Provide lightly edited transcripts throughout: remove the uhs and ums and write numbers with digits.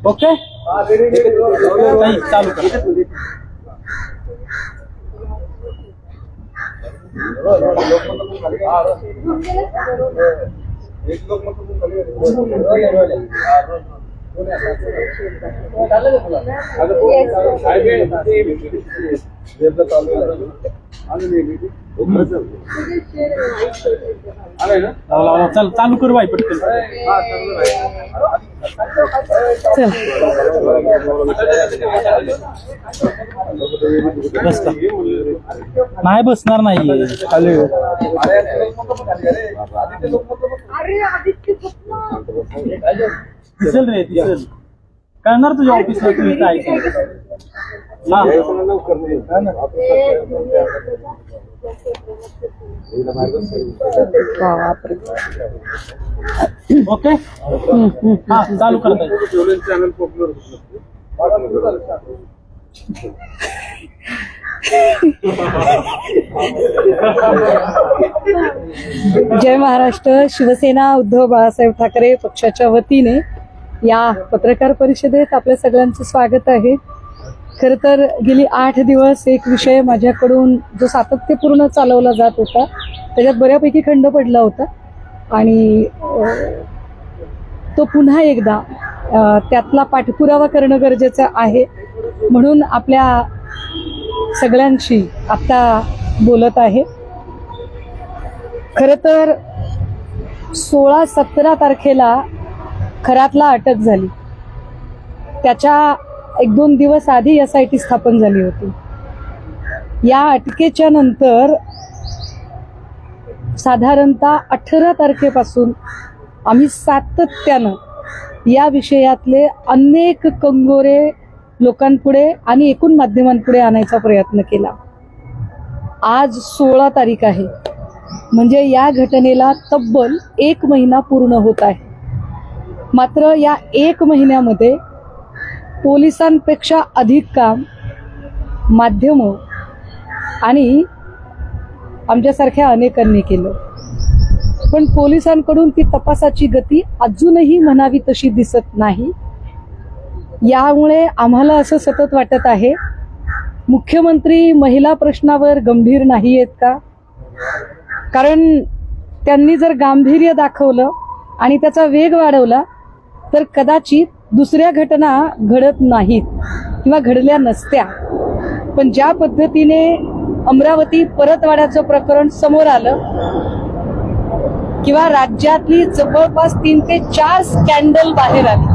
Okay चालू कर. चल चालू करू बाई पटकन. बसता नाही बसणार नाहीये. दिसेल रे दिसेल कळणार तुझ्या ऑफिसला तुम्ही काय. ओके हा चालू करताय. जय महाराष्ट्र. शिवसेना उद्धव बाळासाहेब ठाकरे पक्षाच्या वतीने या पत्रकार परिषदेत आपल्या सगळ्यांचं स्वागत आहे. खरं तर गेली 8 दिवस एक विषय माझ्याकडून जो सातत्यपूर्ण चालवला जात होता त्याच्यात बऱ्यापैकी खंड पडला होता आणि तो पुन्हा एकदा त्यातला पाठपुरावा करणं गरजेचं आहे म्हणून आपल्या सगळ्यांशी आता बोलत आहे. खरं तर 16-17 तारखेला खरातला अटक झाली. त्याच्या 1-2 दिवस आधी SIT स्थापन झाली होती. या अटकेच्या नंतर साधारणतः 18 तारखेपासून आम्ही सातत्यानं या विषयातले अनेक कंगोरे लोकांपुढे आणि एकूण माध्यमांपुढे आणायचा प्रयत्न केला. आज 16 तारीख आहे म्हणजे या घटनेला तब्बल 1 महिना पूर्ण होत आहे. मात्र या 1 महिन्यामध्ये पोलिसांपेक्षा अधिक काम माध्यमं आणि आमच्यासारख्या अनेकांनी केलं. पण पोलिसांकडून ती तपासाची गती अजूनही म्हणावी तशी दिसत नाही. यामुळे आम्हाला असं सतत वाटत आहे मुख्यमंत्री महिला प्रश्नावर गंभीर नाही आहेत का. कारण त्यांनी जर गांभीर्य दाखवलं आणि त्याचा वेग वाढवला तर कदाचित दुसऱ्या घटना घडत नाहीत किंवा घडल्या नसत्या. पण ज्या पद्धतीने अमरावती परतवाड्याचं प्रकरण समोर आलं किंवा राज्यातली जवळपास 3 ते 4 स्कॅन्डल बाहेर आली.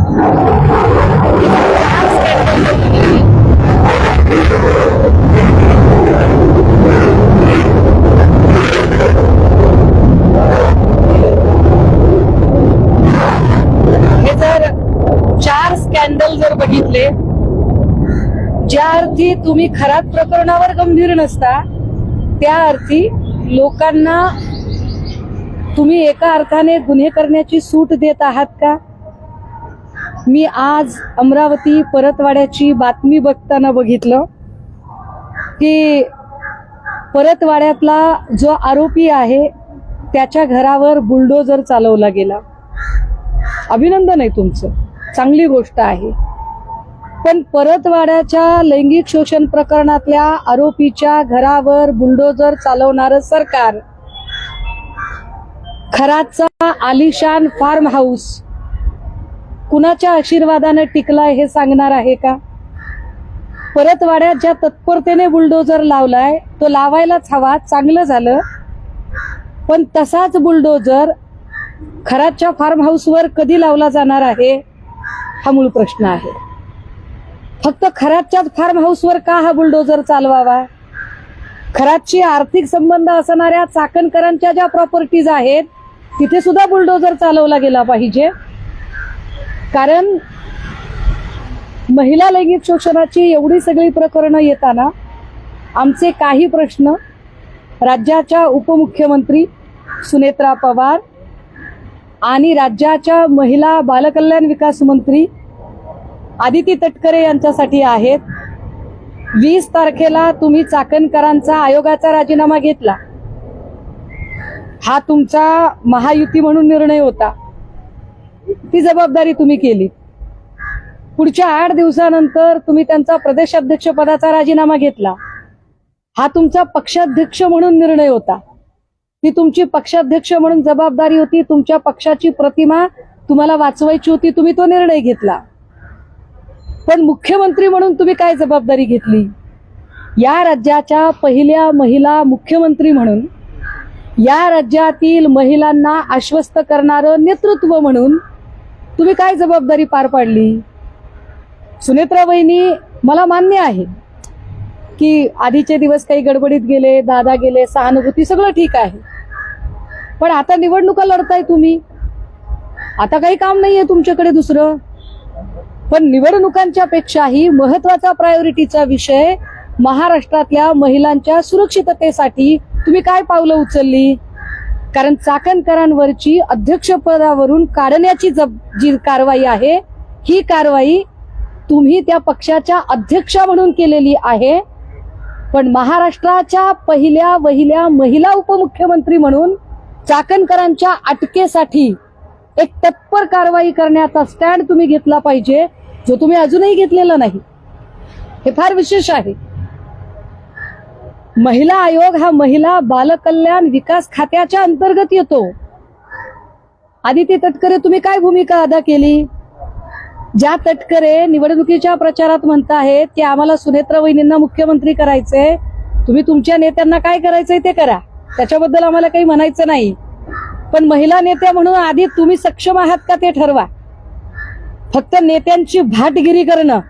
हे जर 4 स्कॅन्डल जर बघितले ज्या अर्थी तुम्ही खरात प्रकरणावर गंभीर नसता त्या अर्थी लोकांना तुम्ही एका अर्थाने गुन्हे करण्याची सूट देत आहात का. मी आज अमरावती परतवाड्याची बातमी बघताना बघितलं की परतवाड्यातला जो आरोपी आहे त्याच्या घरावर बुलडोजर चालवला गेला. अभिनंदन आहे तुमचं, चांगली गोष्ट आहे. पण परतवाड्याच्या लैंगिक शोषण प्रकरणातल्या आरोपीच्या घरावर बुलडोजर चालवणारं सरकार खरातचा आलिशान फार्म हाऊस कुणाच्या आशीर्वादाने टिकलाय हे सांगणार आहे का. परतवाड्यात ज्या तत्परतेने बुलडोजर लावलाय तो लावायलाच हवा, चांगलं झालं. पण तसाच बुलडोजर खरातच्या फार्म हाऊसवर कधी लावला जाणार आहे हा मूळ प्रश्न आहे. फक्त खरातच्या फार्म हाऊसवर का हा बुलडोजर चालवावा. खरातची आर्थिक संबंध असणाऱ्या चाकणकरांच्या ज्या प्रॉपर्टीज आहेत तिथे सुद्धा बुलडोजर चालवला गेला पाहिजे. कारण महिला लैंगिक शोषणाची एवढी सगळी प्रकरणं येताना आमचे काही प्रश्न राज्याच्या उपमुख्यमंत्री सुनेत्रा पवार आणि राज्याच्या महिला बालकल्याण विकास मंत्री आदिती तटकरे यांच्यासाठी आहेत. 20 तारखेला तुम्ही चाकणकरांचा आयोगाचा राजीनामा घेतला. हा तुमचा महायुती म्हणून निर्णय होता. ती जबाबदारी तुम्ही केली. पुढच्या 8 दिवसानंतर तुम्ही त्यांचा प्रदेशाध्यक्ष पदाचा राजीनामा घेतला. हा तुमचा पक्षाध्यक्ष म्हणून निर्णय होता. ती तुमची पक्षाध्यक्ष म्हणून जबाबदारी होती. तुमच्या पक्षाची प्रतिमा तुम्हाला वाचवायची होती. तुम्ही तो निर्णय घेतला. पण मुख्यमंत्री म्हणून तुम्ही काय जबाबदारी घेतली? या राज्याच्या पहिल्या महिला मुख्यमंत्री म्हणून, या राज्यातील महिलांना आश्वस्त करणारं नेतृत्व म्हणून तुम्ही काय जबाबदारी पार पाडली? सुनेत्रा वहिनी, मला मान्य आहे की आधीचे दिवस काही गडबडीत गेले, दादा गेले, सहानुभूती, सगळं ठीक आहे. पण आता निवडणुका लढताय तुम्ही. आता काही काम नाहीये तुमच्याकडे दुसरं. पण निवडणुकांच्या पेक्षाही महत्वाचा प्रायोरिटीचा विषय महाराष्ट्रातल्या महिलांच्या सुरक्षिततेसाठी तुम्ही काय पावलं उचलली? कारण चाकणकरांवरची अध्यक्षपदावरून काढण्याची जी कारवाई आहे, ही कारवाई तुम्ही त्या पक्षाच्या अध्यक्षा म्हणून केलेली आहे. पण महाराष्ट्राच्या पहिल्या वहिल्या महिला उपमुख्यमंत्री म्हणून चाकणकरांच्या अटकेसाठी एक तत्पर कारवाई करण्याचा स्टँड तुम्ही घेतला पाहिजे, जो तुम्ही अजूनही घेतलेला नाही. हे फार विशेष आहे. महिला आयोग हा महिला बालकल्याण विकास खात्याच्या अंतर्गत येतो. आदिती तटकरे, तुम्ही काय भूमिका अदा केली? ज्या तटकरे निवडणुकीच्या प्रचारात म्हणताहेत की आम्हाला सुनेत्रा वहिनींना मुख्यमंत्री करायचंय, तुम्ही तुमच्या नेत्यांना काय करायचंय ते करा, त्याच्याबद्दल आम्हाला काही म्हणायचं नाही. पण महिला नेत्या म्हणून आधी तुम्ही सक्षम आहात का ते ठरवा. फक्त नेत्यांची भाटगिरी करणं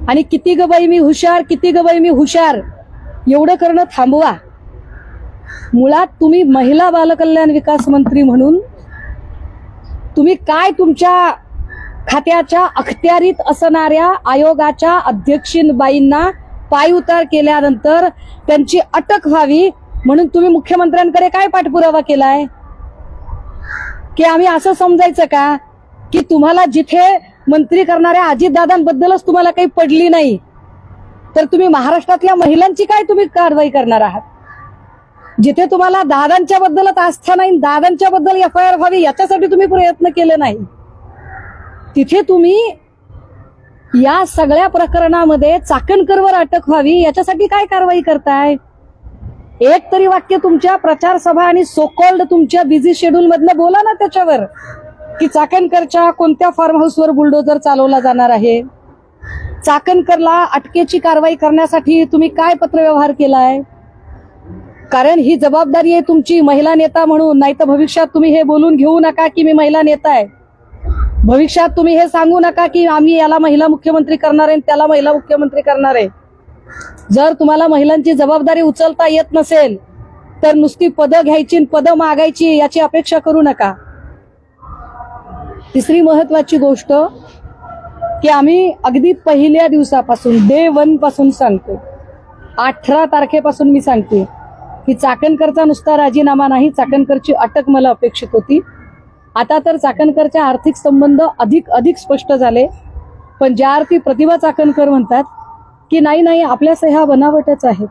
आणि किती ग बाई मी हुशार, किती ग बाई मी हुशार एवढं करणं थांबवा. मुळात तुम्ही महिला बालकल्याण विकास मंत्री म्हणून तुम्ही काय तुमच्या खात्याच्या अखत्यारीत असणाऱ्या आयोगाच्या अध्यक्षींबाईंना पायउतार केल्यानंतर त्यांची अटक व्हावी म्हणून तुम्ही मुख्यमंत्र्यांकडे काय पाठपुरावा केलाय? की आम्ही असं समजायचं का की तुम्हाला जिथे मंत्री करणाऱ्या अजितदादांबद्दलच तुम्हाला काही पडली नाही, तर तुम्ही महाराष्ट्रातल्या महिलांची काय तुम्ही कारवाई करणार आहात? जिथे तुम्हाला दादांच्या बद्दलच आस्था नाही, दादांच्या बद्दल FIR व्हावी याच्यासाठी तुम्ही प्रयत्न केले नाही, तिथे तुम्ही या सगळ्या प्रकरणामध्ये चाकणकरवर अटक व्हावी याच्यासाठी काय कारवाई करताय? एक तरी वाक्य तुमच्या प्रचार सभा आणि सोकॉल्ड तुमच्या बिझी शेड्यूल मधनं बोला ना त्याच्यावर, की चाकणकरच्या कोणत्या फार्म हाऊसवर बुलडोजर चालवला जाणार आहे, चाकणकरला अटकेची कारवाई करण्यासाठी तुम्ही काय पत्रव्यवहार केलाय. कारण ही जबाबदारी आहे तुमची महिला नेता म्हणून. नाही तर भविष्यात तुम्ही हे बोलून घेऊ नका की मी महिला नेता आहे. भविष्यात तुम्ही हे सांगू नका की आम्ही याला महिला मुख्यमंत्री करणार आहे, त्याला महिला मुख्यमंत्री करणार आहे. जर तुम्हाला महिलांची जबाबदारी उचलता येत नसेल तर नुसती पदं घ्यायची, पदं मागायची याची अपेक्षा करू नका. तिसरी महत्वाची गोष्ट की आम्ही अगदी पहिल्या दिवसापासून डे 1 पासून सांगतो, 18 तारखेपासून मी सांगते की चाकणकरचा नुसता राजीनामा नाही, चाकणकरची अटक मला अपेक्षित होती. आता तर चाकणकरचे आर्थिक संबंध अधिक स्पष्ट झाले. पण ज्या अर्थी प्रतिभा चाकणकर म्हणतात की नाही आपल्या सह्या बनावटच आहेत,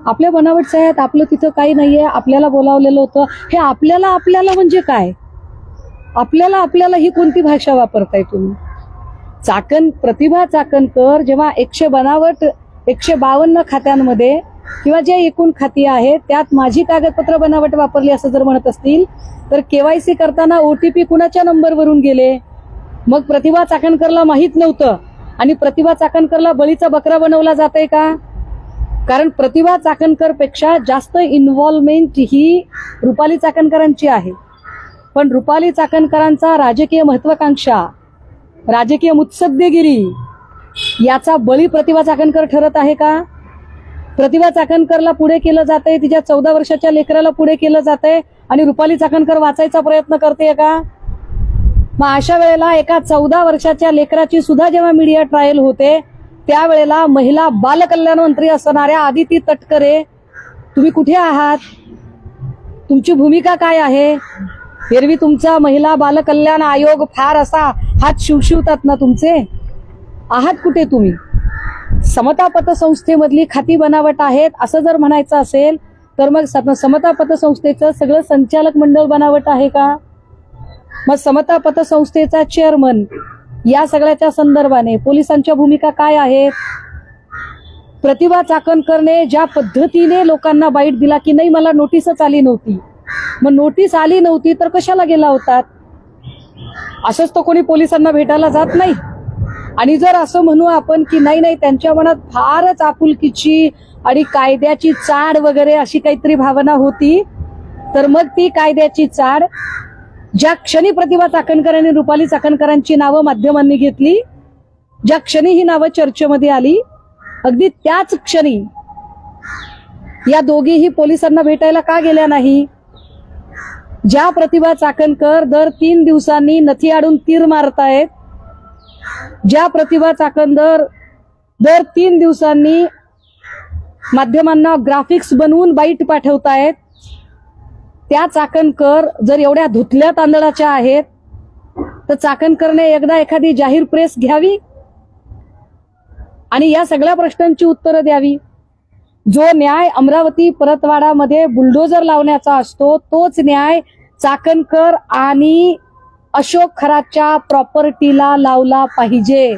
आपल्या बनावट सह्या आहेत, आपलं तिथं काही नाहीये, आपल्याला बोलावलेलं होतं. हे आपल्याला म्हणजे काय? आपल्याला ही कोणती भाषा वापरताय तुम्ही? प्रतिभा चाकणकर जेव्हा 152 खात्यांमध्ये किंवा जे एकूण खाती आहेत त्यात माझी कागदपत्र बनावट वापरली असं जर म्हणत असतील तर KYC करताना OTP कुणाच्या नंबरवरून गेले? मग प्रतिभा चाकणकरला माहित नव्हतं आणि प्रतिभा चाकणकरला बळीचा बकरा बनवला जातंय का? कारण प्रतिभा चाकणकर पेक्षा जास्त इन्व्हॉल्वमेंट ही रुपाली चाकणकरांची आहे. पण रुपाली चाकणकरांचा राजकीय महत्वाकांक्षा, राजकीय मुत्सद्देगिरी याचा बळी प्रतिभा चाकणकर ठरत आहे का? प्रतिभा चाकणकरला पुढे केलं जातंय, तिच्या 14 वर्षाच्या लेकराला पुढे केलं जातंय आणि रुपाली चाकणकर वाचायचा प्रयत्न करते का? मग अशा वेळेला एका 14 वर्षाच्या लेकराची सुद्धा जेव्हा मीडिया ट्रायल होते त्यावेळेला महिला बालकल्याण मंत्री असणाऱ्या आदिती तटकरे तुम्ही कुठे आहात? तुमची भूमिका काय आहे? एरवी तुमचा महिला बालकल्याण आयोग फार असा हात शिवशिवतात ना तुमचे, आहात कुठे तुम्ही? समता पतसंस्थेमधली खाती बनावट आहेत असं जर म्हणायचं असेल तर मग समता पतसंस्थेचं सगळं संचालक मंडळ बनावट आहे का? मग समता पतसंस्थेचा चेअरमन या सगळ्याच्या संदर्भाने पोलिसांच्या भूमिका काय आहेत? प्रतिभा चाकणकरने ज्या पद्धतीने लोकांना बाईट दिला की नाही मला नोटीसच आली नव्हती, मग नोटीस आली नव्हती तर कशाला गेला होतात? असंच तो कोणी पोलिसांना भेटायला जात नाही. आणि जर असं म्हणू आपण की नाही नाही त्यांच्या मनात फारच आपुलकीची आणि कायद्याची चाड वगैरे अशी काहीतरी भावना होती, तर मग ती कायद्याची चाड ज्या क्षणी प्रतिभा चाकणकर आणि रुपाली चाकणकरांची नावं माध्यमांनी घेतली, ज्या क्षणी ही नावं चर्चेमध्ये आली, अगदी त्याच क्षणी या दोघीही पोलिसांना भेटायला का गेल्या नाही? ज्या प्रतिभा चाकणकर दर 3 दिवसांनी नथी आडून तीर मारतायत, ज्या प्रतिभा चाकणकर दर 3 दिवसांनी माध्यमांना ग्राफिक्स बनवून बाईट पाठवतायत, त्या चाकणकर जर एवढ्या धुतल्या तांदळाच्या आहेत तर चाकणकरने एकदा एखादी जाहीर प्रेस घ्यावी आणि या सगळ्या प्रश्नांची उत्तरं द्यावी. जो न्याय अमरावती परतवाडामध्ये बुलडोजर लावण्याचा असतो तोच न्याय चाकणकर आणि अशोक खरातच्या प्रॉपर्टीला लावला पाहिजे.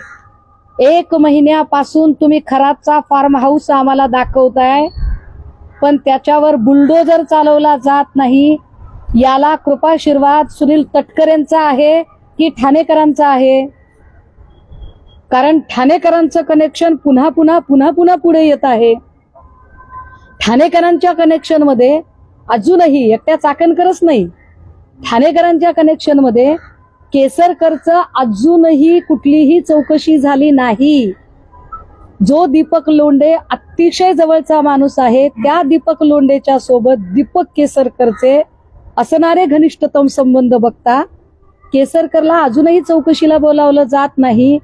1 महिन्यापासून तुम्ही खरातचा फार्म हाऊस आम्हाला दाखवताय, पण त्याच्यावर बुलडोजर चालवला जात नाही. याला कृपाशीर्वाद सुनील तटकरेंचा आहे की ठाणेकरांचा आहे? कारण ठाणेकरांचं कनेक्शन पुन्हा पुन्हा पुढे येत आहे. ठाणेकरांच्या कनेक्शन मध्ये अजूनही एकट्या चाकणकरच नाही, ठाणेकरांच्या कनेक्शन मध्ये केसरकरचं अजूनही कुठलीही चौकशी झाली नाही. जो दीपक लोंढे अतिशय जवळचा माणूस आहे, त्या दीपक लोंढेच्या सोबत दीपक केसरकरचे असणारे घनिष्ठतम संबंध बघता केसरकरला अजूनही चौकशीला बोलावलं जात नाही.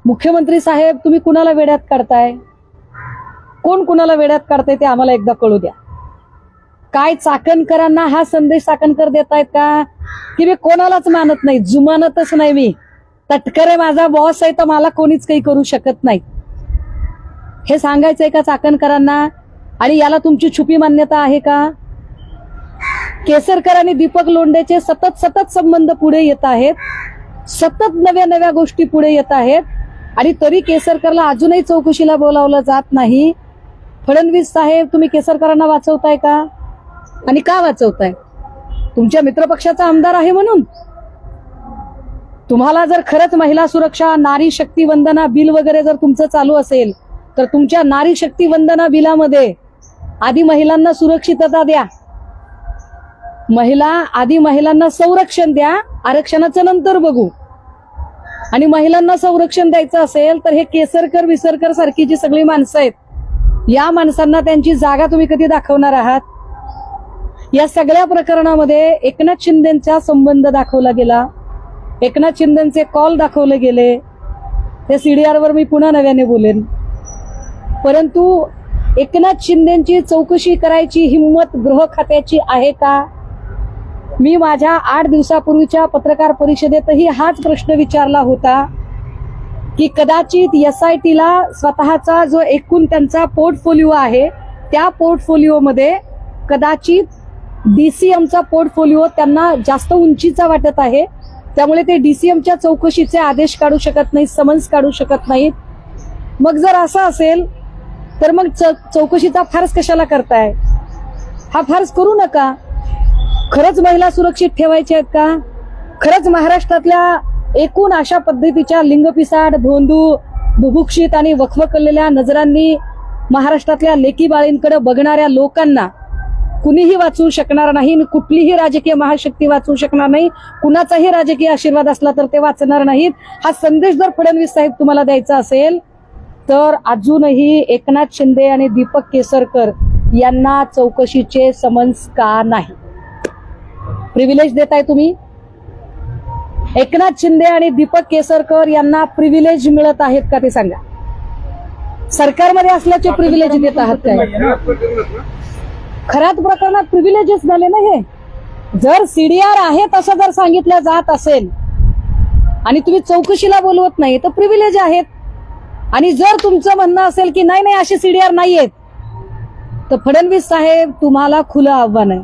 मुख्यमंत्री साहेब, तुम्ही कुणाला वेड्यात काढताय? कोण कुणाला वेड्यात काढताय ते आम्हाला एकदा कळू द्या. काय चाकणकरांना हा संदेश चाकणकर देतायत का की मी कोणालाच मानत नाही, जुमानतच नाही, मी तटकरे माझा बॉस आहे तर मला कोणीच काही करू शकत नाही, हे सांगायचंय का चाकणकरांना? आणि याला तुमची छुपी मान्यता आहे का? केसरकर आणि दीपक लोंढेचे सतत संबंध पुढे येत आहेत, सतत नव्या गोष्टी पुढे येत आहेत आणि तरी केसरकरला अजूनही चौकशीला बोलावलं जात नाही. फडणवीस साहेब, तुम्ही केसरकरांना वाचवताय का? आणि का वाचवताय? तुमच्या मित्रपक्षाचा आमदार आहे म्हणून? तुम्हाला जर खरंच महिला सुरक्षा, नारी शक्ती वंदना बिल वगैरे जर तुमचं चालू असेल तर तुमच्या नारी शक्ती वंदना बिलामध्ये आधी महिलांना सुरक्षितता द्या, आधी महिलांना संरक्षण द्या, आरक्षणाचं नंतर बघू. आणि महिलांना संरक्षण द्यायचं असेल तर हे केसरकर विसरकर सारखी जी सगळी माणसं आहेत, या माणसांना त्यांची जागा तुम्ही कधी दाखवणार आहात? या सगळ्या प्रकरणामध्ये एकनाथ शिंदेचा संबंध दाखवला गेला, एकनाथ शिंदेचे कॉल दाखवले गेले. त्या CDR वर मी पुन्हा नव्याने बोलेन. परंतु एकनाथ शिंदेची चौकशी करायची हिम्मत गृह खात्याची आहे का? मी माझ्या 8 दिवसापूर्वीच्या पत्रकार परिषदेतही हाच प्रश्न विचारला होता की कदाचित SIT ला स्वतःचा जो एकूण त्यांचा पोर्टफोलिओ आहे त्या पोर्टफोलिओमध्ये कदाचित DCMचा पोर्टफोलिओ त्यांना जास्त उंचीचा वाटत आहे, त्यामुळे ते DCMच्या चौकशीचे आदेश काढू शकत नाहीत, समन्स काढू शकत नाहीत. मग जर असं असेल तर मग चौकशीचा फार्स कशाला करताय? हा फार्स करू नका. खरंच महिला सुरक्षित ठेवायच्या आहेत का? खरंच महाराष्ट्रातल्या एकूण अशा पद्धतीच्या लिंगपिसाड, भोंदू, बुभुक्षित आणि वखवकलेल्या नजरांनी महाराष्ट्रातल्या लेकी बाळींकडे बघणाऱ्या लोकांना कुणीही वाचवू शकणार नाही, कुठलीही राजकीय महाशक्ती वाचवू शकणार नाही, कुणाचाही राजकीय आशीर्वाद असला तर ते वाचणार नाहीत. हा संदेश जर फडणवीस साहेब तुम्हाला द्यायचा असेल तर अजूनही एकनाथ शिंदे आणि दीपक केसरकर यांना चौकशीचे समन्स का नाही? प्रिव्हिलेज देताय तुम्ही. एकनाथ शिंदे आणि दीपक केसरकर यांना प्रिव्हिलेज मिळत आहेत का ते सांगा. सरकारमध्ये असल्याचे प्रिव्हिलेज देत आहात काय? खरात प्रकरणात प्रिव्हिलेजेस झाले ना हे. जर CDR आहे तसं जर सांगितलं जात असेल आणि तुम्ही चौकशीला बोलवत नाही तर प्रिव्हिलेज आहेत. आणि जर तुमचं म्हणणं असेल की नाही अशी CDR नाहीयेत तर फडणवीस साहेब तुम्हाला खुलं आव्हान आहे.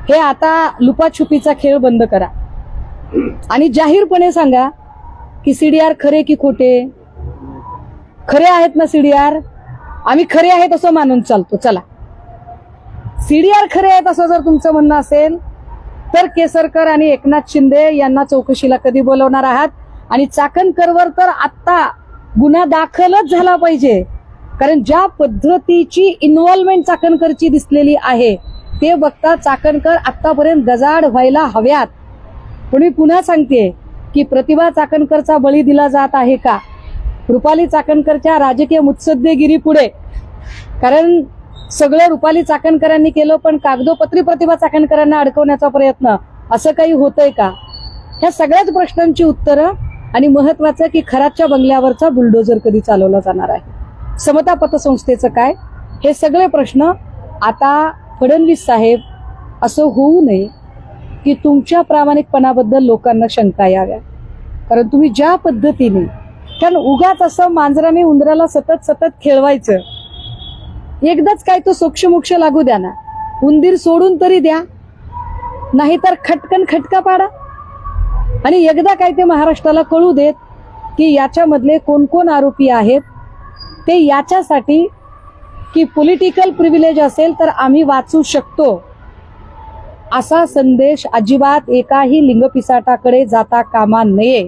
हे आता लुपाछुपीचा खेळ बंद करा आणि जाहीरपणे सांगा की सीडीआर खरे की खोटे. खरे आहेत ना सीडीआर? आम्ही खरे आहेत असं मानून चालतो. चला, सीडीआर खरे आहेत असं जर तुमचं म्हणणं असेल तर केसरकर आणि एकनाथ शिंदे यांना चौकशीला कधी बोलवणार आहात? आणि चाकणकरवर तर आत्ता गुन्हा दाखलच झाला पाहिजे, कारण ज्या पद्धतीची इन्व्हॉल्वमेंट चाकणकरची दिसलेली आहे ते बघता चाकणकर आतापर्यंत गजाड व्हायला हव्यात. पण मी पुन्हा सांगते की प्रतिभा चाकणकरचा बळी दिला जात आहे का रुपाली चाकणकरच्या राजकीय मुत्सद्देगिरी पुढे? कारण सगळं रुपाली चाकणकरांनी केलं, पण कागदोपत्री प्रतिभा चाकणकरांना अडकवण्याचा प्रयत्न असं काही होतंय का? ह्या सगळ्याच प्रश्नांची उत्तरं आणि महत्वाचं की खरातच्या बंगल्यावरचा बुलडोजर कधी चालवला जाणार आहे, समता पतसंस्थेचं काय, हे सगळे प्रश्न आता फडणवीस साहेब असं होऊ नये की तुमच्या प्रामाणिकपणाबद्दल लोकांना शंका याव्या. कारण तुम्ही ज्या पद्धतीने, कारण उगाच असं मांजराने उंदराला सतत सतत खेळवायचं, एकदाच काय तो सोक्षमोक्ष लागू द्या ना, उंदीर सोडून तरी द्या, नाहीतर खटकन खटका पाडा. आणि एकदा काय ते महाराष्ट्राला कळू देत की याच्यामधले कोण कोण आरोपी आहेत, ते याच्यासाठी की पॉलिटिकल प्रिव्हिलेज असेल तर आम्ही वाचू शकतो असा संदेश अजिबात एकाही लिंगपिसाटाकडे जाता कामा नये.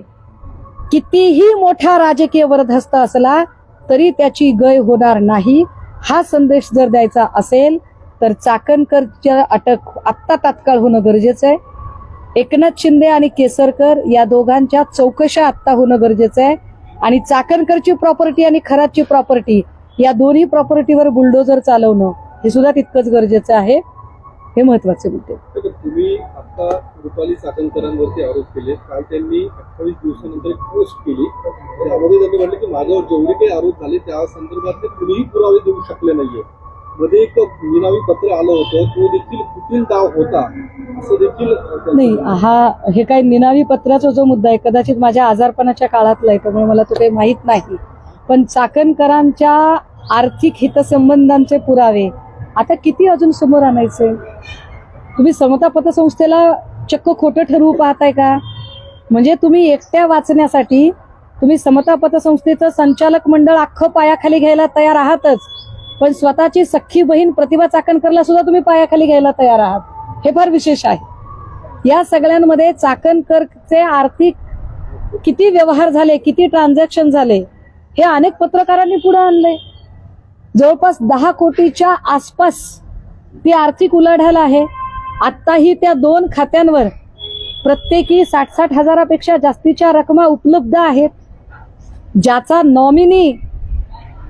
कितीही मोठा राजकीय वरदहस्त असला तरी त्याची गय होणार नाही. हा संदेश जर द्यायचा असेल तर चाकणकरच्या अटक आत्ता तात्काळ होणं गरजेचं आहे. एकनाथ शिंदे आणि केसरकर या दोघांच्या चौकशा आत्ता होणं गरजेचं आहे. आणि चाकणकरची प्रॉपर्टी आणि खरातची प्रॉपर्टी या दोन्ही प्रॉपर्टीवर बुलडोजर चालवणं हे सुद्धा तितकंच गरजेचं आहे. हे महत्वाचे मुद्दे. तुम्ही आता रुपाली चाकणकरांवरती आरोप केले, काल त्यांनी 28 दिवसानंतर एक पोस्ट केली, त्यामध्ये त्यांनी म्हटलं की माझ्यावर जेवढे काही आरोप झाले त्या संदर्भातले कुणीही पुरावे देऊ शकले नाहीये. मध्ये एक निनावी पत्र आलं होतं, तो देखील कुठील डाव होता असं देखील नाही. हे काही निनावी पत्राचा जो मुद्दा आहे कदाचित माझ्या आजारपणाच्या काळातला आहे, त्यामुळे मला तो काही माहीत नाही. पण चाकणकरांच्या आर्थिक हितसंबंधांचे पुरावे आता किती अजून समोर आणायचे? तुम्ही समता पतसंस्थेला चक्क खोटं ठरवू पाहताय का? म्हणजे तुम्ही एकट्या वाचण्यासाठी तुम्ही समता पतसंस्थेचं संचालक मंडळ अख्खं पायाखाली घ्यायला तयार आहातच, पण स्वतःची सख्खी बहीण प्रतिभा चाकणकरला सुद्धा तुम्ही पायाखाली घ्यायला तयार आहात. हे फार विशेष आहे. या सगळ्यांमध्ये चाकणकरचे आर्थिक किती व्यवहार झाले, किती ट्रान्झॅक्शन झाले हे अनेक पत्रकारांनी पुढे आणले. जवळपास 10 कोटीच्या आसपास ती आर्थिक उलाढाल आहे. आत्ताही त्या 2 खात्यांवर प्रत्येकी 60-60 हजारापेक्षा जास्तीच्या रकमा उपलब्ध आहेत. ज्याचा नॉमिनी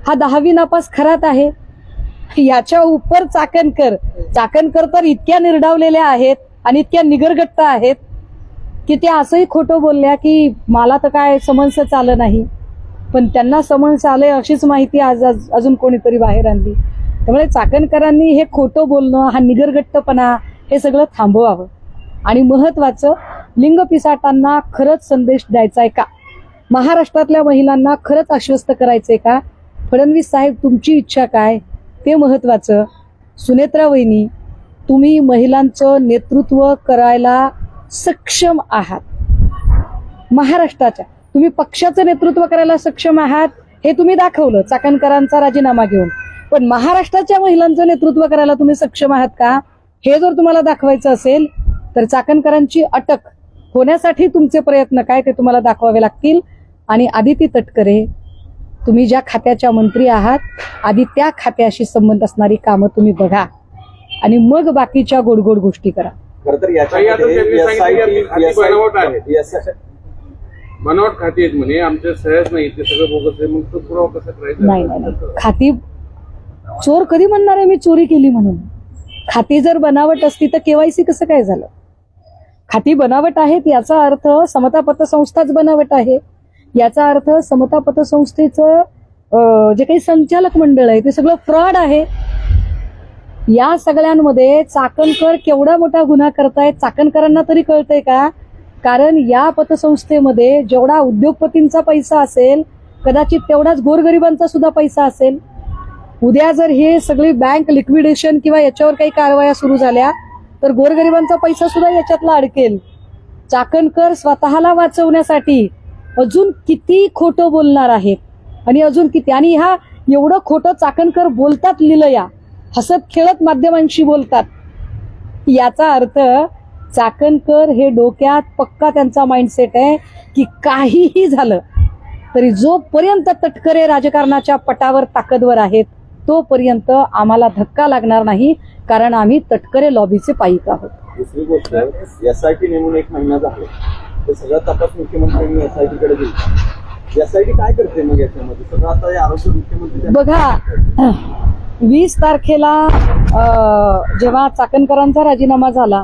हा 10वी नापास खरात आहे. याच्या उपर चाकणकर तर इतक्या निर्डावलेल्या आहेत आणि इतक्या निगरगट्ट आहेत की त्या असंही खोटं बोलल्या की मला तर काय समन्स आलं नाही, पण त्यांना समन्स आले अशीच माहिती आज अजून कोणीतरी बाहेर आणली. त्यामुळे चाकणकरांनी हे खोटं बोलणं, हा निगरगट्टपणा हे सगळं थांबवावं. आणि महत्वाचं, लिंग पिसाटांना खरंच संदेश द्यायचा आहे का? महाराष्ट्रातल्या महिलांना खरंच आश्वस्त करायचंय का? फडणवीस साहेब तुमची इच्छा काय ते महत्वाचं. सुनेत्रा वहिनी, तुम्ही महिलांचं नेतृत्व करायला सक्षम आहात. महाराष्ट्राच्या तुम्ही पक्षाचं नेतृत्व करायला सक्षम आहात हे तुम्ही दाखवलं चाकणकरांचा राजीनामा घेऊन. पण महाराष्ट्राच्या महिलांचं नेतृत्व करायला तुम्ही सक्षम आहात का हे जर तुम्हाला दाखवायचं असेल तर चाकणकरांची अटक होण्यासाठी तुमचे प्रयत्न काय ते तुम्हाला दाखवावे लागतील. आणि आदिती तटकरे, तुम्ही ज्या खात्याच्या मंत्री आहात आधी त्या खात्याशी संबंध असणारी कामं तुम्ही बघा आणि मग बाकीच्या गोडगोड गोष्टी करा. बनावट खाती आहेत म्हणे, आमच्या सहज नाही, ते सगळं बोगस आहे. मग तो पुरावा कसा करायचा? नाही, खाती चोर कधी म्हणणार आहे मी चोरी केली म्हणून? खाती जर बनावट असती तर केवायसी कसं काय झालं? खाती बनावट आहेत याचा अर्थ समता पतसंस्थाच बनावट आहे. याचा अर्थ समता पतसंस्थेचं जे काही संचालक मंडळ आहे ते सगळं फ्रॉड आहे. या सगळ्यांमध्ये चाकणकर केवढा मोठा गुन्हा करतायत चाकणकरांना तरी कळतंय का? कारण या पतसंस्थेमध्ये जेवढा उद्योगपतींचा पैसा असेल कदाचित तेवढाच गोरगरिबांचा सुद्धा पैसा असेल. उद्या जर हे सगळी बँक लिक्विडेशन किंवा याच्यावर काही कारवाया सुरू झाल्या तर गोरगरिबांचा पैसा सुद्धा याच्यातला अडकेल. चाकणकर स्वतःला वाचवण्यासाठी अजून किती खोटं बोलणार आहेत आणि अजून किती, आणि ह्या एवढं खोटं चाकणकर बोलतात लिलया, हसत खेळत माध्यमांशी बोलतात. याचा अर्थ चाकणकर हे डोक्यात पक्का त्यांचा माइंडसेट आहे की काहीही झालं तरी जोपर्यंत तटकरे राजकारणाच्या पटावर ताकदवर आहेत तोपर्यंत आम्हाला धक्का लागणार नाही, कारण आम्ही तटकरे लॉबीचे पाईक आहोत. दुसरी गोष्ट, SIT नेमून 1 महिना झाला, तर सगळा तपास मुख्यमंत्र्यांनी SIT कडे दिला. SIT काय करते मग याच्यामध्ये? सगळं आता हे आरोग्य मुख्यमंत्री बघा, 20 तारखेला जेव्हा चाकणकरांचा राजीनामा झाला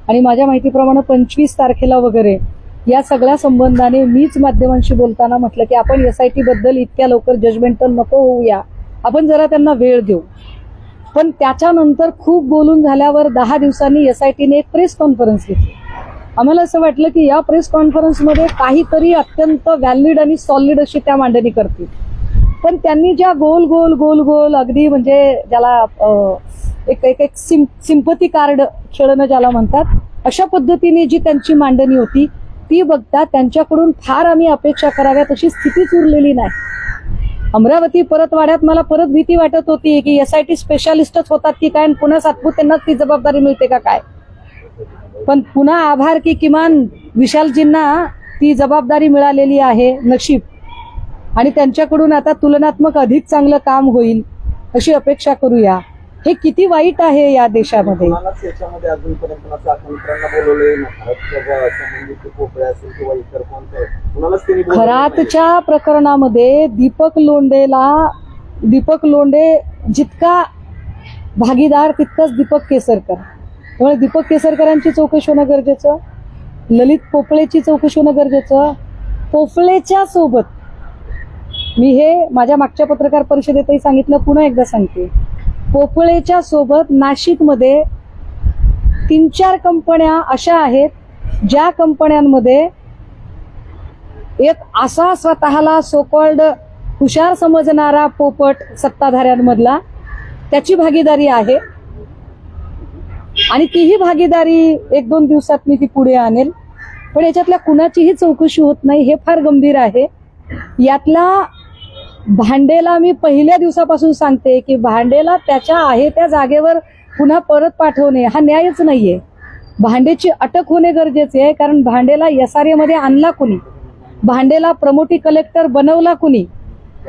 आणि माझ्या माहितीप्रमाणे 25 तारखेला वगैरे या सगळ्या संबंधाने मीच माध्यमांशी बोलताना म्हटलं की आपण SIT बद्दल इतक्या लवकर जजमेंटल नको होऊया, आपण जरा त्यांना वेळ देऊ. पण त्याच्यानंतर खूप बोलून झाल्यावर 10 दिवसांनी SITने एक प्रेस कॉन्फरन्स घेतली. आम्हाला असं वाटलं की या प्रेस कॉन्फरन्समध्ये काहीतरी अत्यंत व्हॅलिड आणि सॉलिड अशी त्या मांडणी करतील. पण त्यांनी ज्या गोल गोल गोल गोल अगदी म्हणजे ज्याला एक सिंपथी कार्ड खेळणं ज्याला म्हणतात, अशा पद्धतीने जी त्यांची मांडणी होती ती बघता त्यांच्याकडून फार आम्ही अपेक्षा कराव्यात अशी स्थितीच उरलेली नाही. अमरावती परतवाड्यात मला परत भीती वाटत होती की SIT स्पेशालिस्टच होतात की काय, पुन्हा सातपूर त्यांनाच ती जबाबदारी मिळते का काय. पण पुन्हा आभार की किमान विशालजींना ती जबाबदारी मिळालेली आहे, नशीब, आणि त्यांच्याकडून आता तुलनात्मक अधिक चांगलं काम होईल अशी अपेक्षा करूया. हे किती वाईट आहे या देशामध्ये. कुणालाच याच्यामध्ये अजूनपर्यंत चाकणकरांना बोलवले संबंधित पोपळे असेल किंवा इतर कोणते कुणालाच त्यांनी बोलवलं नाही. खरातच्या प्रकरणामध्ये दीपक लोंढे जितका भागीदार तितकाच दीपक केसरकर. त्यामुळे दीपक केसरकरांची चौकशी होणं गरजेचं, ललित पोपळेची चौकशी होणं गरजेचं. पोपळेच्या सोबत मी हे माझ्या मागच्या पत्रकार परिषदेतही सांगितलं, पुन्हा एकदा सांगते, पोपळेच्या सोबत नाशिकमध्ये 3-4 कंपन्या अशा आहेत ज्या कंपन्यांमध्ये एक असा स्वतःला सोकॉल्ड हुशार समजणारा पोपट सत्ताधाऱ्यांमधला त्याची भागीदारी आहे, आणि तीही भागीदारी 1-2 दिवसात मी ती पुढे आणेल. पण याच्यातल्या कुणाचीही चौकशी होत नाही, हे फार गंभीर आहे. यातला भांडेला मी पहिल्या दिवसापासून सांगते की भांडेला त्याच्या आहे त्या जागेवर पुन्हा परत पाठवणे हा न्यायच नाहीये. भांडेची अटक होणे गरजेचे आहे, कारण भांडेला SRA मध्ये आणला कुणी, भांडेला प्रमोटी कलेक्टर बनवला कुणी,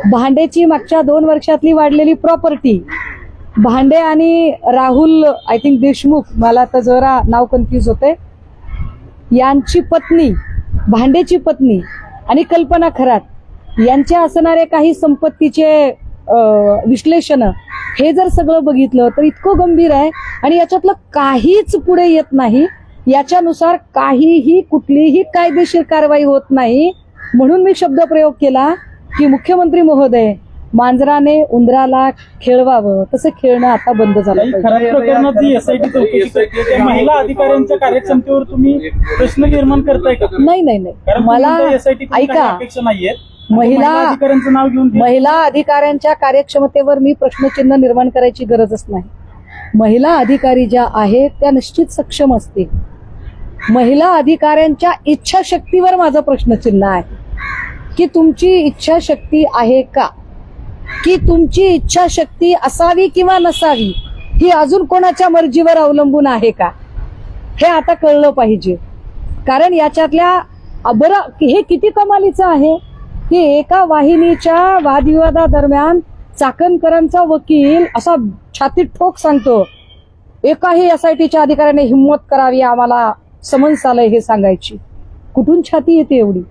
भांडेची मागच्या 2 वर्षातली वाढलेली प्रॉपर्टी, भांडे आणि राहुल आय थिंक देशमुख, मला आता जरा नाव कन्फ्यूज होते, यांची पत्नी, भांडेची पत्नी आणि कल्पना खरात यांच्या असणारे काही संपत्तीचे विश्लेषण, हे जर सगळं बघितलं तर इतकं गंभीर आहे आणि याच्यातलं काहीच पुढे येत नाही. याच्यानुसार काहीही कुठलीही कायदेशीर कारवाई होत नाही. म्हणून मी शब्दप्रयोग केला की मुख्यमंत्री महोदय, मांजराने उंदराला खेळवावं तसं खेळणं आता बंद झालं पाहिजे. खराब प्रकरणात जी SIT चौकशी करते त्या महिला अधिकाऱ्यांच्या कार्यक्षमतेवर तुम्ही प्रश्न निर्माण करताय का? नाही, कारण मला SIT ऐका, अपेक्षा नाहीये. महिला अधिकाऱ्यांचं नाव घेऊन महिला अधिकाऱ्यांच्या कार्यक्षमतेवर मी प्रश्नचिन्ह निर्माण करायची गरजच नाही. महिला अधिकारी ज्या आहेत त्या निश्चित सक्षम असतील. महिला अधिकाऱ्यांच्या इच्छाशक्तीवर माझं प्रश्नचिन्ह आहे की तुमची इच्छाशक्ती आहे का, की तुमची इच्छाशक्ती असावी किंवा नसावी ही अजून कोणाच्या मर्जीवर अवलंबून आहे का, हे आता कळलं पाहिजे. कारण याच्यातल्या बरं हे किती कमालीचं आहे की एका वाहिनीच्या वादविवादादरम्यान चाकणकरांचा वकील असा छातीत ठोक सांगतो, एकाही SITच्या अधिकाऱ्याने हिंमत करावी आम्हाला समन्स आलंय हे सांगायची. कुठून छाती येते एवढी?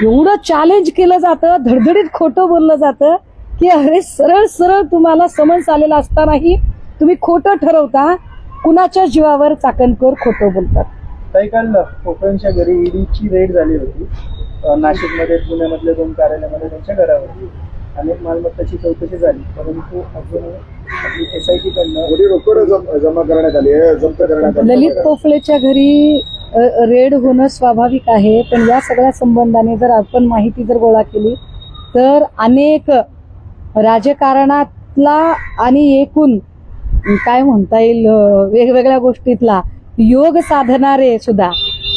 एवढं चॅलेंज केलं जातं, धडधडीत खोटं बोललं जातं की अरे सरळ सरळ तुम्हाला समन्स आलेला असतानाही तुम्ही खोटं ठरवता. कुणाच्या जीवावर चाकणकर खोटं बोलतात. काही काल पोपळांच्या घरी ईडीची रेड झाली होती नाशिकमध्ये, पुण्यामधल्या 2 कार्यालयामध्ये त्यांच्या घरावर अनेक मालमत्ताची चौकशी झाली, परंतु अजून SIT कडनं रोकड जमा करण्यात आली आहे, जप्त करण्यात आली. ललित पोफळेच्या घरी रेड होणं स्वाभाविक आहे, पण या सगळ्या संबंधाने जर आपण माहिती जर गोळा केली तर अनेक राजकारणातला आणि एकूण काय म्हणता येईल वेगवेगळ्या गोष्टीतला योग साधणारे सुद्धा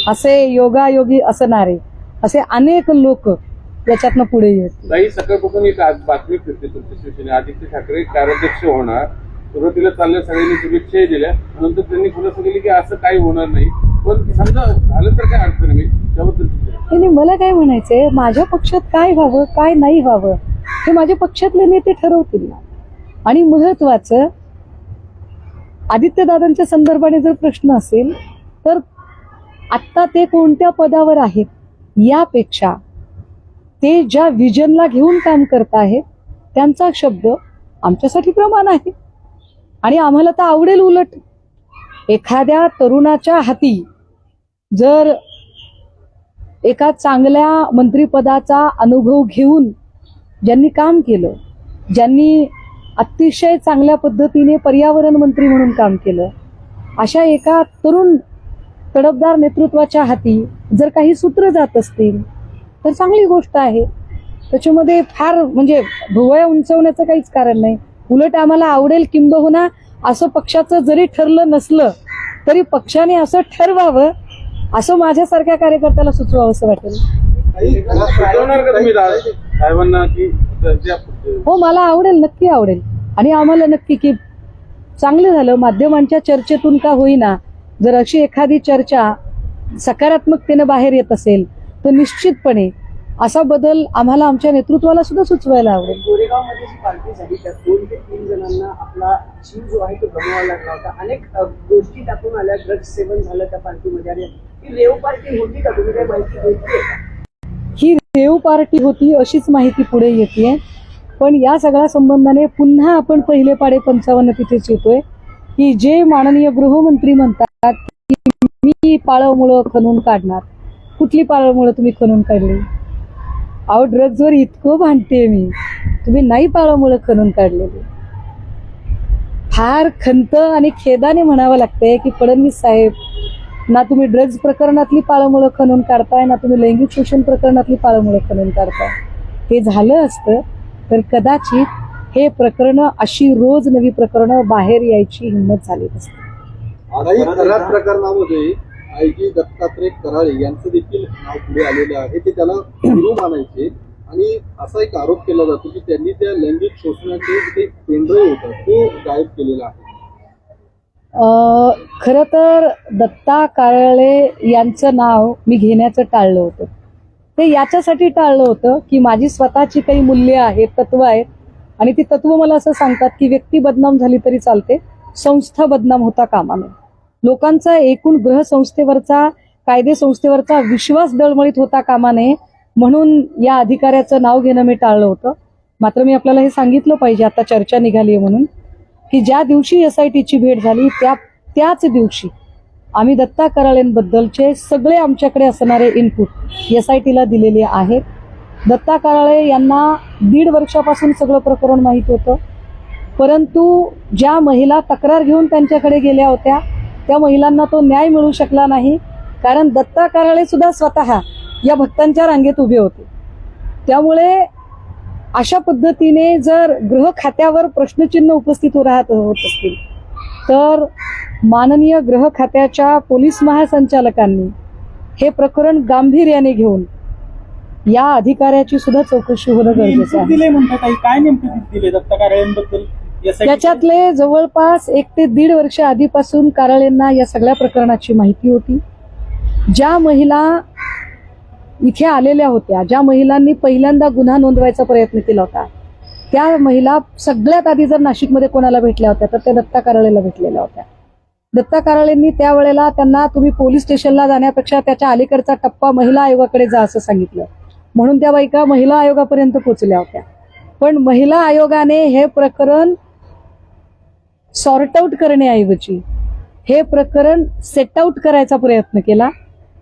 असे योगायोगी असणारे असे अनेक लोक याच्यातनं पुढे येतील. काही सकाळपासून एक आज बातमी फिरते तुमच्या शिवसेने आदित्य ठाकरे कार्याध्यक्ष होणार. सुरुवातीला चालल्या सगळ्यांनी शुभेच्छाही दिल्या, नंतर त्यांनी खुलासा केली की असं काही होणार नाही, पण समजा झालं तर काय अडचण नाही त्याबद्दल. आणि मला काय म्हणायचंय, माझ्या पक्षात काय व्हावं काय नाही व्हावं हे माझ्या पक्षातले नेते ठरवतील ना. आणि महत्वाचं आदित्यदादांच्या संदर्भाने जर प्रश्न असेल तर आत्ता ते कोणत्या पदावर आहेत यापेक्षा ते ज्या विजनला घेऊन काम करत आहेत त्यांचा शब्द आमच्यासाठी प्रमाण आहे. आणि आम्हाला तर आवडेल उलट एखाद्या तरुणाच्या हाती जर एका चांगल्या मंत्रिपदाचा अनुभव घेऊन ज्यांनी काम केलं, ज्यांनी अतिशय चांगल्या पद्धतीने पर्यावरण मंत्री म्हणून काम केलं, अशा एका तरुण तडफदार नेतृत्वाच्या हाती जर काही सूत्र जात असतील तर चांगली गोष्ट आहे. त्याच्यामध्ये फार म्हणजे भुवया उंचवण्याचं काहीच कारण नाही. उलट आम्हाला आवडेल, किंबहुना असं पक्षाचं जरी ठरलं नसलं तरी पक्षाने असं ठरवावं असं माझ्यासारख्या कार्यकर्त्याला सुचवावं असं वाटेल. सुचवणार का तुम्ही साहेबांना की हो, मला आवडेल, नक्की आवडेल. आणि आम्हाला नक्की की चांगलं झालं माध्यमांच्या चर्चेतून का होईना जर अशी एखादी चर्चा सकारात्मकतेने बाहेर येत असेल तर निश्चितपणे असा बदल आम्हाला आमच्या नेतृत्वाला सुद्धा सुचवायला आवडेल. गोरेगावमध्ये जी पार्टी झाली त्या 2 ते 3 जणांना आपला जीव जो आहे तो गमवावा लागला होता. अनेक गोष्टी त्यातून आल्या, ड्रग्ज सेवन झालं त्या पार्टीमध्ये. आणि ही रेव पार्टी होती का? तुम्ही काही माहिती घेतली का? ही रेव पार्टी होती अशीच माहिती पुढे येते. पण या सगळ्या संबंधाने पुन्हा आपण पहिले पाडे 55 तिथेच येतोय की जे माननीय गृहमंत्री म्हणतात की मी पाळमुळं खणून काढणार. कुठली पाळमुळं तुम्ही खणून काढली? अहो, ड्रग्जवर इतकं भांडते मी, तुम्ही नाही पाळमुळं खणून काढलेली. फार खंत आणि खेदाने म्हणावं लागतंय की फडणवीस साहेब, ना तुम्ही ड्रग्ज प्रकरणातली पाळमुळं खणून काढताय, ना तुम्ही लैंगिक शोषण प्रकरणातली पाळमुळं खणून काढताय. ते झालं असतं तर कदाचित हे प्रकरण अशी रोज नवी प्रकरणं बाहेर यायची हिंमत झाली नसते. काही कराड प्रकरणामध्ये आयजी दत्तात्रय कराळे यांचं देखील नाव पुढे आलेलं आहे. ते त्याला गुरु मानायचे आणि असा एक आरोप केला जातो की त्यांनी त्या लैंगिक शोषणाचे जे पेनड्राईव्ह होता तो गायब केलेला आहे. खरं तर दत्ता कराळे यांचं नाव मी घेण्याचं टाळलं होतं. ते याच्यासाठी टाळलं होतं की माझी स्वतःची काही मूल्य आहेत, तत्व आहेत आणि ती तत्व मला असं सांगतात की व्यक्ती बदनाम झाली तरी चालते, संस्था बदनाम होता कामा नये. लोकांचा एकूण ग्रह संस्थेवरचा, कायदे संस्थेवरचा विश्वास डळमळीत होता कामा नये म्हणून या अधिकाऱ्याचं नाव घेणं मी टाळलं होतं. मात्र मी आपल्याला हे सांगितलं पाहिजे, आता चर्चा निघाली आहे म्हणून, की ज्या दिवशी SITची भेट झाली त्याच दिवशी आम्ही दत्ता कराळेंबद्दलचे सगळे आमच्याकडे असणारे इनपुट SITला दिलेले आहेत. दत्ता कराळे यांना 1.5 वर्षापासून सगळं प्रकरण माहीत होतं, परंतु ज्या महिला तक्रार घेऊन त्यांच्याकडे गेल्या होत्या त्या महिलांना तो न्याय मिळू शकला नाही, कारण दत्ता कराळे सुद्धा स्वतः या भक्तांच्या रांगेत उभे होते. त्यामुळे अशा पद्धतीने जर गृह खात्यावर प्रश्नचिन्ह उपस्थित होत असतील तर माननीय गृह खात्याच्या पोलीस महासंचालकांनी हे प्रकरण गांभीर्याने घेऊन या अधिकाऱ्याची सुद्धा चौकशी होणं गरजेचं आहे. दिले म्हणतात काही, काय नेमकं दिले दत्ता कराळेंबद्दल? त्याच्यातले जवळपास 1 ते 1.5 वर्ष आधीपासून कराळेंना या सगळ्या प्रकरणाची माहिती होती. ज्या महिला इथे आलेल्या होत्या, ज्या महिलांनी पहिल्यांदा गुन्हा नोंदवायचा प्रयत्न केला होता, त्या महिला सगळ्यात आधी जर नाशिकमध्ये कोणाला भेटल्या होत्या तर त्या दत्ता कराळेला भेटलेल्या होत्या. दत्ता कराळेंनी त्यावेळेला त्यांना तुम्ही पोलीस स्टेशनला जाण्यापेक्षा त्याच्या अलीकडचा टप्पा महिला आयोगाकडे जा असं सांगितलं, म्हणून त्या बायका महिला आयोगापर्यंत पोहोचल्या होत्या. पण महिला आयोगाने हे प्रकरण सॉर्ट आउट करण्याऐवजी हे प्रकरण सेट आउट करायचा प्रयत्न केला.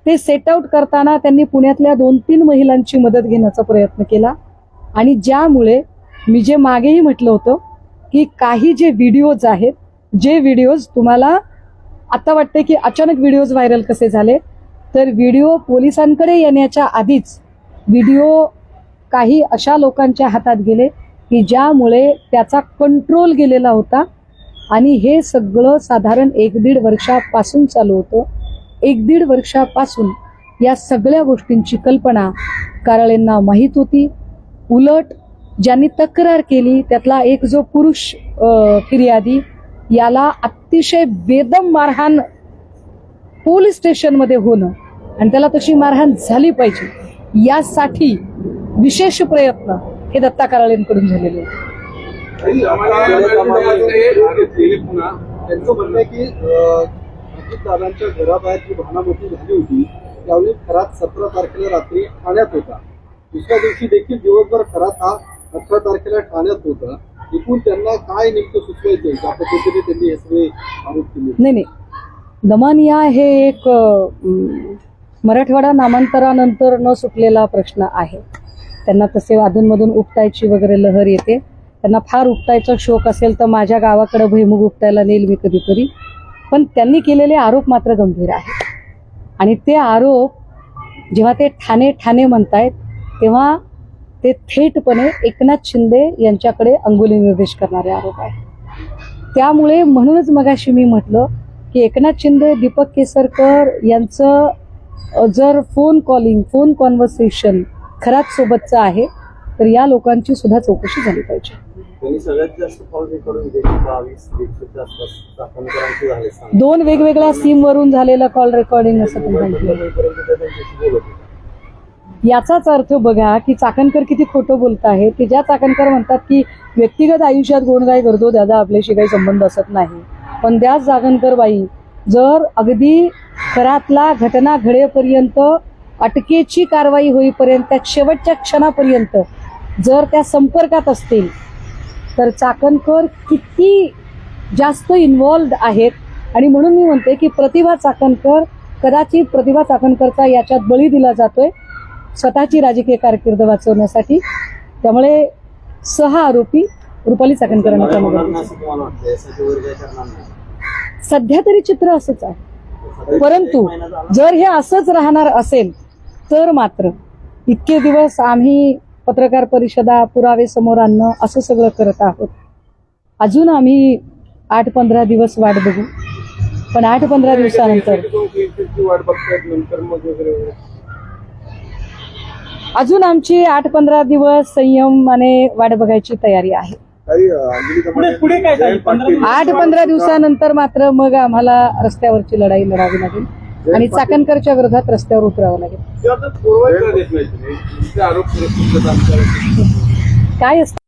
ते सेट आउट करताना त्यांनी पुण्यातल्या 2-3 महिलांची मदत घेण्याचा प्रयत्न केला आणि ज्यामुळे मी जे मागेही म्हटलं होतं की काही जे व्हिडिओज आहेत, जे व्हिडिओज तुम्हाला आता वाटते की अचानक व्हिडिओज व्हायरल कसे झाले, तर व्हिडिओ पोलिसांकडे येण्याच्या आधीच व्हिडिओ काही अशा लोकांच्या हातात गेले की ज्यामुळे त्याचा कंट्रोल गेलेला होता आणि हे सगळं साधारण 1-1.5 वर्षापासून चालू होतं. 1-1.5 वर्षापासून या सगळ्या गोष्टींची कल्पना कारळेंना माहीत होती. उलट ज्यांनी तक्रार केली त्यातला एक जो पुरुष फिर्यादी, याला अतिशय बेदम मारहाण पोलीस स्टेशनमध्ये होणं आणि त्याला तशी मारहाण झाली पाहिजे यासाठी विशेष प्रयत्न हे दत्ता कारळेंकडून झालेले आहेत. त्यांचं म्हणणं आहे की दादांच्या घराबाहेर जी भानामती झाली होती त्यावेळी खरात 17 तारखेला रात्री ठाण्यात होता. दुसऱ्या दिवशी देखील दिवसभर खरात हा 18 तारखेला ठाण्यात होता. एकूण त्यांना काय नेमकं सुचवायचं त्या पद्धतीने त्यांनी हे सगळे आरोप केले? नाही, दमानिया हे एक मराठवाडा नामांतरानंतर न सुटलेला प्रश्न आहे. त्यांना तसे अधूनमधून उपटायची वगैरे लहर येते. त्यांना फार उपटायचा शौक असेल तर माझ्या गावाकडे भुईमुग उपटायला नेईल मी कधीतरी. पण त्यांनी केलेले आरोप मात्र गंभीर आहेत आणि ते आरोप जेव्हा ते ठाणे म्हणतायत तेव्हा ते थेटपणे एकनाथ शिंदे यांच्याकडे अंगुली निर्देश करणारे आरोप आहेत. त्यामुळे म्हणूनच मगाशी मी म्हटलं की एकनाथ शिंदे, दीपक केसरकर यांचं जर फोन कॉन्व्हर्सेशन खरात सोबतचं आहे तर या लोकांची सुद्धा चौकशी झाली पाहिजे. त्यांनी सगळ्यात जास्त कॉल रेकॉर्डिंग 22-23च्या आसपास चाकणकरांचे झाले. 2 वेगवेगळ्या सीम वरून झालेलं कॉल रेकॉर्डिंग असं तुम्ही म्हटलं. त्यांच्याशी बोलत होते. याचाच अर्थ बघा की चाकणकर किती खोटं बोलत आहेत. की ज्या चाकणकर म्हणतात की व्यक्तिगत आयुष्यात गोंडगाय करतो दादा, आपल्याशी काही संबंध असत नाही, पण त्याच चाकणकर बाई जर अगदी खरातला घटना घडेपर्यंत अटकेची कारवाई होईपर्यंत त्या शेवटच्या क्षणापर्यंत जर त्या संपर्कात असतील तर चाकणकर किती जास्त इन्व्हॉल्ड आहेत. आणि म्हणून मी म्हणते की प्रतिभा चाकणकरचा याच्यात बळी दिला जातोय स्वतःची राजकीय कारकीर्द वाचवण्यासाठी. त्यामुळे 6 आरोपी रुपाली चाकणकरांना सध्या तरी चित्र असंच आहे. परंतु जर हे असंच राहणार असेल तर मात्र इतके दिवस आम्ही पत्रकार परिषदा, पुरावे समोर आणणं असं सगळं करत आहोत. अजून आम्ही 8-15 दिवस वाट बघू. पण 8-15 दिवसानंतर अजून आमची 8-15 दिवस संयमाने वाट बघायची तयारी आहे. पुढे काय काय 8-15 दिवसानंतर मात्र मग आम्हाला रस्त्यावरची लढाई लढावी लागेल आणि चाकणकरच्या विरोधात रस्त्यावर उतरावं लागेल. काय असतं